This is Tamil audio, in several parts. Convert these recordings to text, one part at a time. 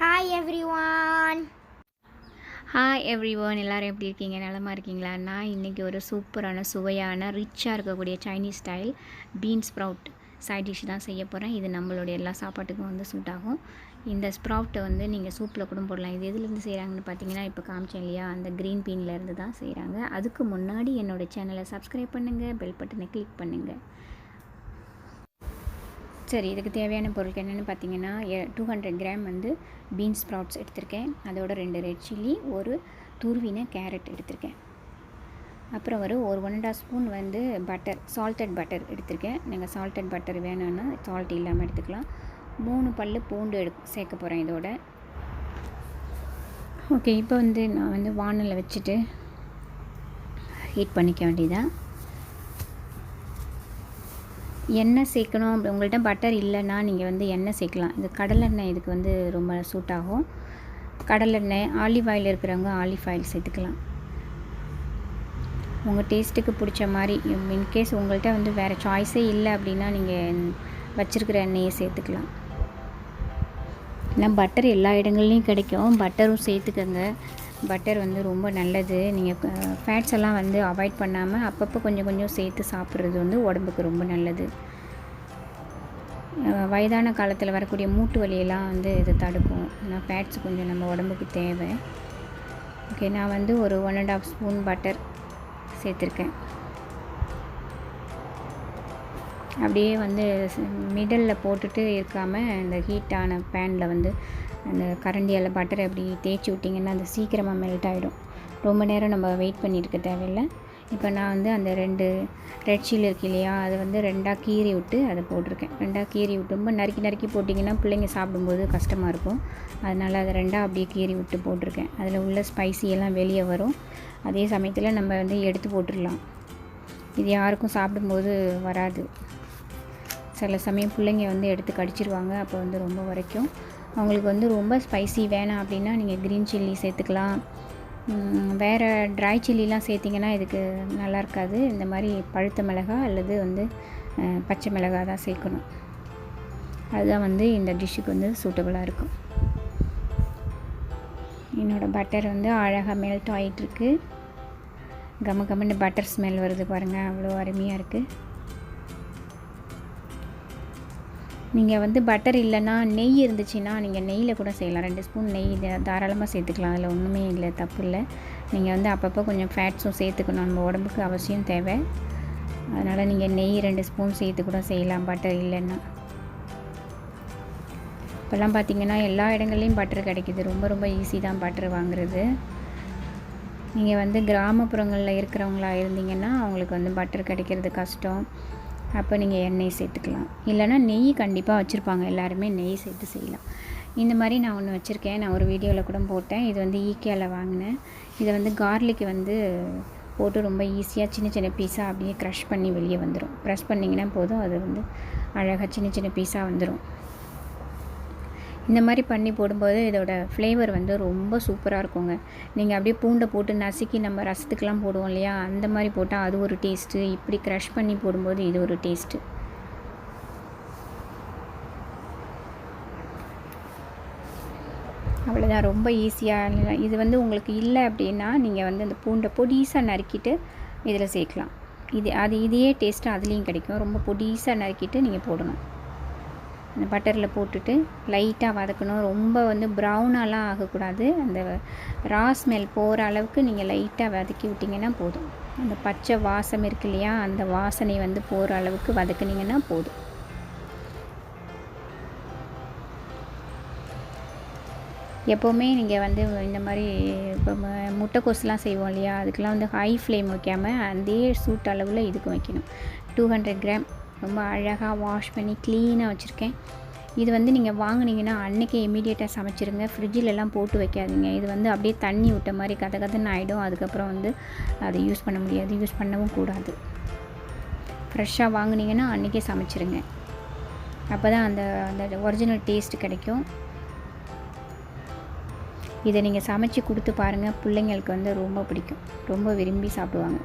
Hi everyone. ஹாய் எவ்ரிவன், எல்லோரும் எப்படி இருக்கீங்க? நலமாக இருக்கீங்களா? நான் இன்றைக்கி ஒரு சூப்பரான சுவையான ரிச்சாக இருக்கக்கூடிய Chinese style beans sprout side dish தான் செய்ய போகிறேன். இது நம்மளுடைய எல்லா சாப்பாட்டுக்கும் வந்து சூட் ஆகும். இந்த ஸ்ப்ரவுட்டை வந்து நீங்கள் சூப்பில் கூட போடலாம். இது எதுலேருந்து செய்கிறாங்கன்னு பார்த்தீங்கன்னா, இப்போ காமிச்சேன் இல்லையா, அந்த க்ரீன் பீன்லேருந்து தான் செய்கிறாங்க. அதுக்கு முன்னாடி என்னோடய சேனலை சப்ஸ்கிரைப் பண்ணுங்கள், பெல் பட்டனை கிளிக் பண்ணுங்கள். சரி, இதுக்கு தேவையான பொருட்கள் என்னென்னு பார்த்தீங்கன்னா, 200 கிராம் வந்து பீன்ஸ் ஸ்ப்ரவுட்ஸ் எடுத்திருக்கேன். அதோட 2 ரெட் சில்லி, ஒரு துருவின கேரட் எடுத்திருக்கேன். அப்புறம் ஒரு 1.5 ஸ்பூன் வந்து பட்டர், சால்டட் பட்டர் எடுத்திருக்கேன். நீங்கள் சால்டட் பட்டர் வேணும்னா சால்ட் இல்லாமல் எடுத்துக்கலாம். 3 பல் பூண்டு சேர்க்க போகிறேன் இதோட. ஓகே, இப்போ வந்து நான் வந்து வானலில் வச்சுட்டு ஹீட் பண்ணிக்க வேண்டியதான். எண்ணெய் சேர்க்கணும். அப்படி உங்கள்கிட்ட பட்டர் இல்லைன்னா நீங்கள் வந்து எண்ணெய் சேர்க்கலாம். இது கடலெண்ணெய் இதுக்கு வந்து ரொம்ப சூட் ஆகும். கடலெண்ணெய், ஆலிவ் ஆயில் இருக்கிறவங்க ஆலிவ் ஆயில் சேர்த்துக்கலாம். உங்கள் டேஸ்ட்டுக்கு பிடிச்ச மாதிரி. இன்கேஸ் உங்கள்கிட்ட வந்து வேறு சாய்ஸே இல்லை அப்படின்னா நீங்கள் வச்சுருக்கிற எண்ணெயை சேர்த்துக்கலாம். ஏன்னா பட்டர் எல்லா இடங்கள்லையும் கிடைக்கும். பட்டரும் சேர்த்துக்கங்க. பட்டர் வந்து ரொம்ப நல்லது. நீங்கள் ஃபேட்ஸ் எல்லாம் வந்து அவாய்ட் பண்ணாமல் அப்பப்போ கொஞ்சம் கொஞ்சம் சேர்த்து சாப்பிட்றது வந்து உடம்புக்கு ரொம்ப நல்லது. வயதான காலத்தில் வரக்கூடிய மூட்டு வலியெல்லாம் வந்து இது தடுக்கும். ஏன்னா ஃபேட்ஸ் கொஞ்சம் நம்ம உடம்புக்கு தேவை. ஓகே, நான் வந்து ஒரு 1.5 ஸ்பூன் பட்டர் சேர்த்துருக்கேன். அப்படியே வந்து மிடலில் போட்டுட்டு இருக்காமல் இந்த ஹீட்டான பேனில் வந்து அந்த கரண்டியால் பட்டரை அப்படி தேய்ச்சி விட்டிங்கன்னா அது சீக்கிரமாக மெல்ட் ஆகிடும். ரொம்ப நேரம் நம்ம வெயிட் பண்ணியிருக்க தேவையில்லை. இப்போ நான் வந்து அந்த 2 ரெட் சில்லி இருக்கு இல்லையா, அதை வந்து 2ஆக கீறி விட்டு அதை போட்டிருக்கேன். 2ஆக கீறி விட்டு ரொம்ப நறுக்கி போட்டிங்கன்னா பிள்ளைங்க சாப்பிடும்போது கஷ்டமாக இருக்கும். அதனால் அதை 2ஆக அப்படியே கீறி விட்டு போட்டிருக்கேன். அதில் உள்ள ஸ்பைசி எல்லாம் வெளியே வரும். அதே சமயத்தில் நம்ம வந்து எடுத்து போட்டுடலாம். இது யாருக்கும் சாப்பிடும்போது வராது. சில சமயம் பிள்ளைங்க வந்து எடுத்து கடிச்சிருவாங்க. அப்போ வந்து ரொம்ப வரைக்கும் அவங்களுக்கு வந்து ரொம்ப ஸ்பைசி வேணாம் அப்படின்னா நீங்கள் க்ரீன் சில்லி சேர்த்துக்கலாம். வேறு ட்ரை சில்லிலாம் சேர்த்திங்கன்னா இதுக்கு நல்லா இருக்காது. இந்த மாதிரி பழுத்த மிளகாய் அல்லது வந்து பச்சை மிளகாய் தான் சேர்க்கணும். அதுதான் வந்து இந்த டிஷ்ஷுக்கு வந்து சூட்டபுளாக இருக்கும். என்னோடய பட்டர் வந்து அழகாக மெல்ட் ஆகிட்டுருக்கு. கம்மன்னு பட்டர் ஸ்மெல் வருது பாருங்கள், அவ்வளோ அருமையாக இருக்குது. நீங்கள் வந்து பட்டர் இல்லைன்னா நெய் இருந்துச்சுன்னா நீங்கள் நெய்யில் கூட செய்யலாம். 2 ஸ்பூன் நெய் தாராளமாக சேர்த்துக்கலாம். அதில் ஒன்றுமே இல்லை, தப்பு இல்லை. நீங்கள் வந்து அப்பப்போ கொஞ்சம் ஃபேட்ஸும் சேர்த்துக்கணும். நம்ம உடம்புக்கு அவசியம் தேவை. அதனால் நீங்கள் நெய் 2 ஸ்பூன் சேர்த்து கூட செய்யலாம் பட்டர் இல்லைன்னா. இப்போல்லாம் பார்த்திங்கன்னா எல்லா இடங்கள்லையும் பட்டர் கிடைக்கிது. ரொம்ப ஈஸி தான் பட்டர் வாங்குறது. நீங்கள் வந்து கிராமப்புறங்களில் இருக்கிறவங்களா இருந்தீங்கன்னா அவங்களுக்கு வந்து பட்டர் கிடைக்கிறது கஷ்டம். அப்போ நீங்கள் எண்ணெய் சேர்த்துக்கலாம். இல்லைனா நெய் கண்டிப்பாக வச்சுருப்பாங்க, எல்லாருமே நெய் சேர்த்து செய்யலாம். இந்த மாதிரி நான் ஒன்று வச்சுருக்கேன். நான் ஒரு வீடியோவில் கூட போட்டேன். இது வந்து ஈக்கியாவில் வாங்கினேன். இதை வந்து கார்லிக் வந்து போட்டு ரொம்ப ஈஸியாக சின்ன பீஸாக அப்படியே க்ரஷ் பண்ணி வெளியே வந்துடும். ப்ரெஸ் பண்ணிங்கன்னா போதும், அது வந்து அழகாக சின்ன பீஸாக வந்துடும். இந்த மாதிரி பண்ணி போடும்போது இதோட ஃப்ளேவர் வந்து ரொம்ப சூப்பராக இருக்குங்க. நீங்கள் அப்படியே பூண்டை போட்டு நசுக்கி நம்ம ரசத்துக்கெலாம் போடுவோம் இல்லையா, அந்த மாதிரி போட்டால் அது ஒரு டேஸ்ட்டு. இப்படி க்ரஷ் பண்ணி போடும்போது இது ஒரு டேஸ்ட்டு. அவ்வளோதான், ரொம்ப ஈஸியாக. இது வந்து உங்களுக்கு இல்லை அப்படின்னா நீங்கள் வந்து அந்த பூண்டை பொடிசாக நறுக்கிட்டு இதில் சேர்க்கலாம். இதையே டேஸ்ட்டு அதுலேயும் கிடைக்கும். ரொம்ப பொடிசாக நறுக்கிட்டு நீங்கள் போடணும். அந்த பட்டரில் போட்டுட்டு லைட்டாக வதக்கணும். ரொம்ப வந்து ப்ரௌனாலாம் ஆகக்கூடாது. அந்த ரா ஸ்மெல் போகிற அளவுக்கு நீங்கள் லைட்டாக வதக்கி விட்டிங்கன்னா போதும். அந்த பச்சை வாசம் இருக்கு இல்லையா, அந்த வாசனை வந்து போகிற அளவுக்கு வதக்குனிங்கன்னா போதும். எப்போவுமே நீங்கள் வந்து இந்த மாதிரி இப்போ முட்டைக்கோஸ்லாம் செய்வோம் இல்லையா, அதுக்கெலாம் வந்து ஹை ஃப்ளேம் வைக்காமல் அதே சூட் அளவில் இதுக்கு வைக்கணும். 200 கிராம் ரொம்ப அழகாக வாஷ் பண்ணி க்ளீனாக வச்சுருக்கேன். இது வந்து நீங்கள் வாங்கினீங்கன்னா அன்றைக்கே இமீடியட்டாக சமைச்சிருங்க. ஃப்ரிட்ஜிலலாம் போட்டு வைக்காதீங்க. இது வந்து அப்படியே தண்ணி விட்ட மாதிரி கதன்னு ஆகிடும். அதுக்கப்புறம் வந்து அதை யூஸ் பண்ண முடியாது, யூஸ் பண்ணவும் கூடாது. ஃப்ரெஷ்ஷாக வாங்கினீங்கன்னா அன்றைக்கே சமைச்சிருங்க. அப்போ தான் அந்த அந்த ஒரிஜினல் டேஸ்ட் கிடைக்கும். இதை நீங்கள் சமைச்சு கொடுத்து பாருங்கள், பிள்ளைங்களுக்கு வந்து ரொம்ப பிடிக்கும், ரொம்ப விரும்பி சாப்பிடுவாங்க.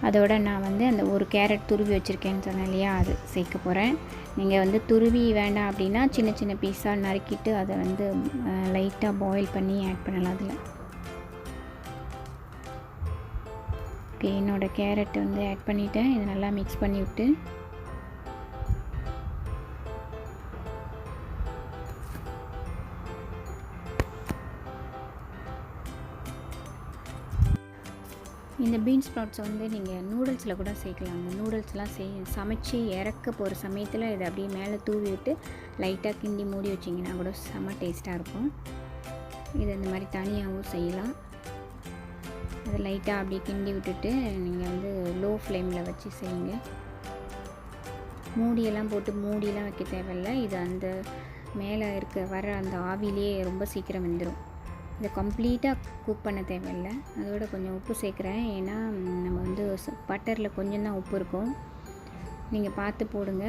அதோட நான் வந்து அந்த ஒரு கேரட் துருவி வச்சுருக்கேன்னு சொன்னேன் இல்லையா, அது சேர்க்க போகிறேன். நீங்கள் வந்து துருவி வேண்டாம் அப்படின்னா சின்ன சின்ன பீஸாக நறுக்கிட்டு அதை வந்து லைட்டாக பாயில் பண்ணி ஆட் பண்ணலாம் அதில். ஓகே, என்னோடய கேரட் வந்து ஆட் பண்ணிவிட்டேன். இதை நல்லா மிக்ஸ் பண்ணி விட்டு இந்த பீன்ஸ் ஸ்ப்ரவுட்ஸை வந்து நீங்கள் நூடுல்ஸில் கூட சேர்க்கலாம். அந்த நூடுல்ஸ்லாம் சமைச்சு இறக்க போகிற சமயத்தில் இதை அப்படியே மேலே தூவி விட்டு லைட்டாக கிண்டி மூடி வச்சிங்கன்னா கூட செம்ம டேஸ்ட்டாக இருக்கும். இது இந்த மாதிரி தனியாகவும் செய்யலாம். அதை லைட்டாக அப்படியே கிண்டி விட்டுட்டு நீங்கள் வந்து லோ ஃப்ளேமில் வச்சு செய்யுங்க. மூடியெல்லாம் போட்டு மூடியெல்லாம் வைக்க தேவையில்லை. இது அந்த மேலே வர அந்த ஆவிலே ரொம்ப சீக்கிரம் வெந்துடும். இதை கம்ப்ளீட்டாக குக் பண்ண தேவையில்லை. அதோட கொஞ்சம் உப்பு சேர்க்குறேன். ஏன்னா நம்ம வந்து பட்டரில் கொஞ்சம் தான் உப்பு இருக்கும். நீங்கள் பார்த்து போடுங்க.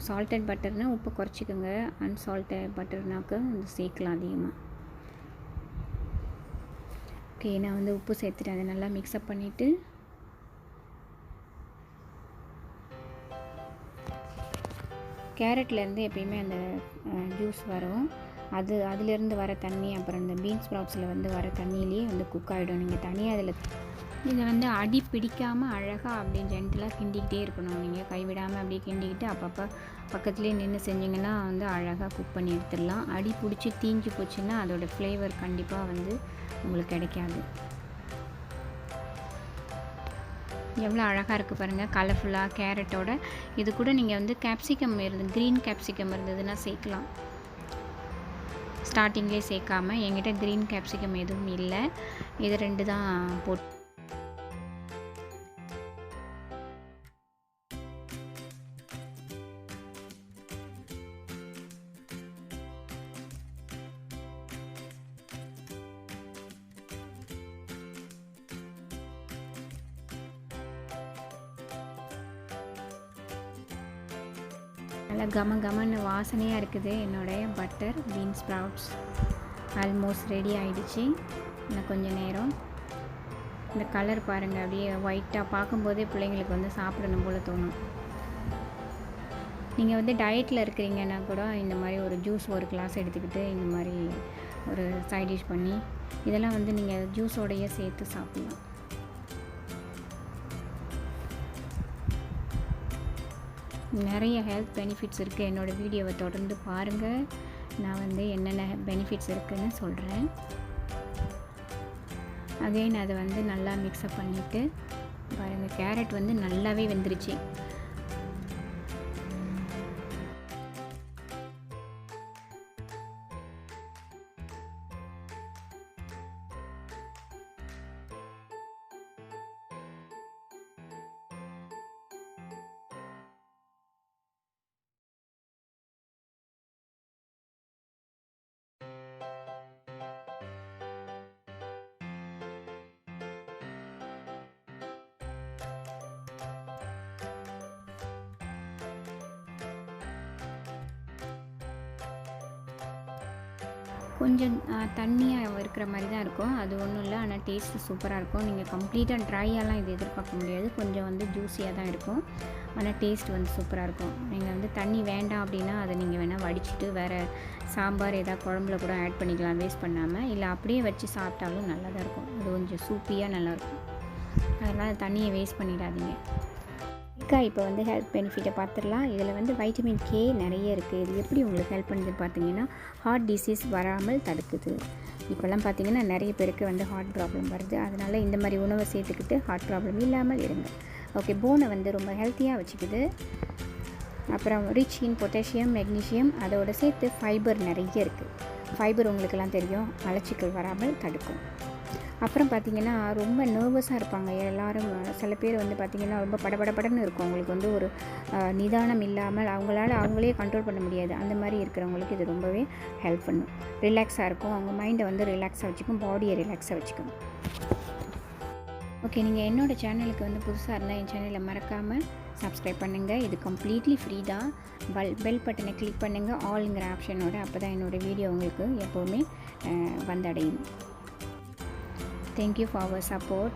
சால்டட் பட்டர்னால் உப்பு குறைச்சிக்கோங்க. அன்சால்டட் பட்டர்னாக்க வந்து சேர்க்கலாம் அதிகமாக. ஓகே, நான் வந்து உப்பு சேர்த்துட்டு அதை நல்லா மிக்ஸ்அப் பண்ணிவிட்டு கேரட்லேருந்து எப்பயுமே அந்த ஜூஸ் வரும். அதிலேருந்து வர தண்ணி அப்புறம் இந்த பீன்ஸ் ஸ்ப்ரவுட்ஸில் வந்து வர தண்ணியிலேயே வந்து குக் ஆகிடும். நீங்கள் தனியாக அதில் இதை வந்து அடி பிடிக்காமல் அழகாக அப்படியே ஜென்டலாக கிண்டிக்கிட்டே இருக்கணும். நீங்கள் கைவிடாமல் அப்படியே கிண்டிக்கிட்டு அப்பப்போ பக்கத்துலேயே நின்று செஞ்சிங்கன்னா வந்து அழகாக குக் பண்ணி எடுத்துடலாம். அடி பிடிச்சி தீஞ்சு போச்சுன்னா அதோடய ஃப்ளேவர் கண்டிப்பாக வந்து உங்களுக்கு கிடைக்காது. எவ்வளோ அழகாக இருக்குது பாருங்கள், கலர்ஃபுல்லாக கேரட்டோட. இது கூட நீங்கள் வந்து கேப்சிகம் க்ரீன் கேப்சிகம் இருந்ததுன்னா சேர்க்கலாம். ஸ்டார்டிங்லேயே சேர்க்காம, என்கிட்ட க்ரீன் கேப்சிகம் எதுவும் இல்லை. இது 2 தான் போட்டு நல்லா கமன்னு வாசனையாக இருக்குது. என்னுடைய butter beans sprouts almost ready ஆகிடுச்சு. இன்னும் கொஞ்சம் நேரம். இந்த கலர் பாருங்கள், அப்படியே ஒயிட்டாக பார்க்கும்போதே பிள்ளைங்களுக்கு வந்து சாப்பிடணும் போல் தோணும். நீங்கள் வந்து டயட்டில் இருக்கிறீங்கன்னா கூட இந்த மாதிரி ஒரு ஜூஸ் ஒரு கிளாஸ் எடுத்துக்கிட்டு இந்த மாதிரி ஒரு சைட் டிஷ் பண்ணி இதெல்லாம் வந்து நீங்கள் ஜூஸோடையே சேர்த்து சாப்பிட்லாம். நிறைய ஹெல்த் பெனிஃபிட்ஸ் இருக்குது. என்னோடய வீடியோவை தொடர்ந்து பாருங்கள். நான் வந்து என்னென்ன பெனிஃபிட்ஸ் இருக்குதுன்னு சொல்கிறேன். அகைன் அதை வந்து நல்லா மிக்ஸ்அப் பண்ணிவிட்டு பாருங்கள், கேரட் வந்து நல்லாவே வெந்துருச்சு. கொஞ்சம் தண்ணியாக இருக்கிற மாதிரி தான் இருக்கும். அது ஒன்றும் இல்லை, ஆனால் டேஸ்ட்டு சூப்பராக இருக்கும். நீங்கள் கம்ப்ளீட்டாக ட்ரையாலாம் இது எதிர்பார்க்க முடியாது. கொஞ்சம் வந்து ஜூஸியாக தான் இருக்கும். ஆனால் டேஸ்ட் வந்து சூப்பராக இருக்கும். நீங்கள் வந்து தண்ணி வேண்டாம் அப்படின்னா அதை நீங்கள் வேணால் வடிச்சிட்டு வேறு சாம்பார் ஏதாவது குழம்புல கூட ஆட் பண்ணிக்கலாம் வேஸ்ட் பண்ணாமல். இல்லை அப்படியே வச்சு சாப்பிட்டாலும் நல்லா தான் இருக்கும். அது கொஞ்சம் சூப்பியாக நல்லாயிருக்கும். அதனால் தண்ணியை வேஸ்ட் பண்ணிடாதீங்க. இப்போ வந்து ஹெல்த் பெனிஃபிட்டை பார்த்துடலாம். இதில் வந்து வைட்டமின் கே நிறைய இருக்குது. இது எப்படி உங்களுக்கு ஹெல்ப் பண்ணுது பார்த்தீங்கன்னா, ஹார்ட் டிசீஸ் வராமல் தடுக்குது. இப்போல்லாம் பார்த்தீங்கன்னா நிறைய பேருக்கு வந்து ஹார்ட் ப்ராப்ளம் வருது. அதனால் இந்த மாதிரி உணவை சேர்த்துக்கிட்டு ஹார்ட் ப்ராப்ளம் இல்லாமல் இருங்க. ஓகே, போனை வந்து ரொம்ப ஹெல்த்தியாக வச்சுக்குது. அப்புறம் ரிச் இன் பொட்டாசியம், மெக்னீஷியம், அதோடு சேர்த்து ஃபைபர் நிறைய இருக்குது. ஃபைபர் உங்களுக்கெல்லாம் தெரியும், மலச்சிக்கல் வராமல் தடுக்கும். அப்புறம் பார்த்திங்கன்னா ரொம்ப நர்வஸாக இருப்பாங்க எல்லோரும். சில பேர் வந்து பார்த்திங்கன்னா ரொம்ப படபடன்னு இருக்கும். அவங்களுக்கு வந்து ஒரு நிதானம் இல்லாமல் அவங்களே கண்ட்ரோல் பண்ண முடியாது. அந்த மாதிரி இருக்கிறவங்களுக்கு இது ரொம்பவே ஹெல்ப் பண்ணும். ரிலாக்ஸாக இருக்கும். அவங்க மைண்டை வந்து ரிலாக்ஸாக வச்சுக்கும், பாடியை ரிலாக்ஸாக வச்சுக்கணும். ஓகே, நீங்கள் என்னோடய சேனலுக்கு வந்து புதுசாக இருந்தால் என் சேனலை மறக்காமல் சப்ஸ்கிரைப் பண்ணுங்கள். இது கம்ப்ளீட்லி ஃப்ரீ தான். பெல் பட்டனை கிளிக் பண்ணுங்கள் ஆல்ங்கிற ஆப்ஷனோட. அப்போ தான் என்னோடய வீடியோ உங்களுக்கு எப்போவுமே வந்தடையும். Thank you for our support.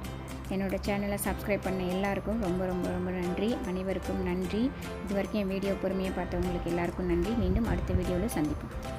என்னோடய சேனலை சப்ஸ்கிரைப் பண்ண எல்லாருக்கும் ரொம்ப ரொம்ப ரொம்ப நன்றி. அனைவருக்கும் நன்றி. இது வரைக்கும் என் வீடியோ பொறுமையாக பார்த்தவங்களுக்கு எல்லாருக்கும் நன்றி. மீண்டும் அடுத்த வீடியோவில் சந்திப்போம்.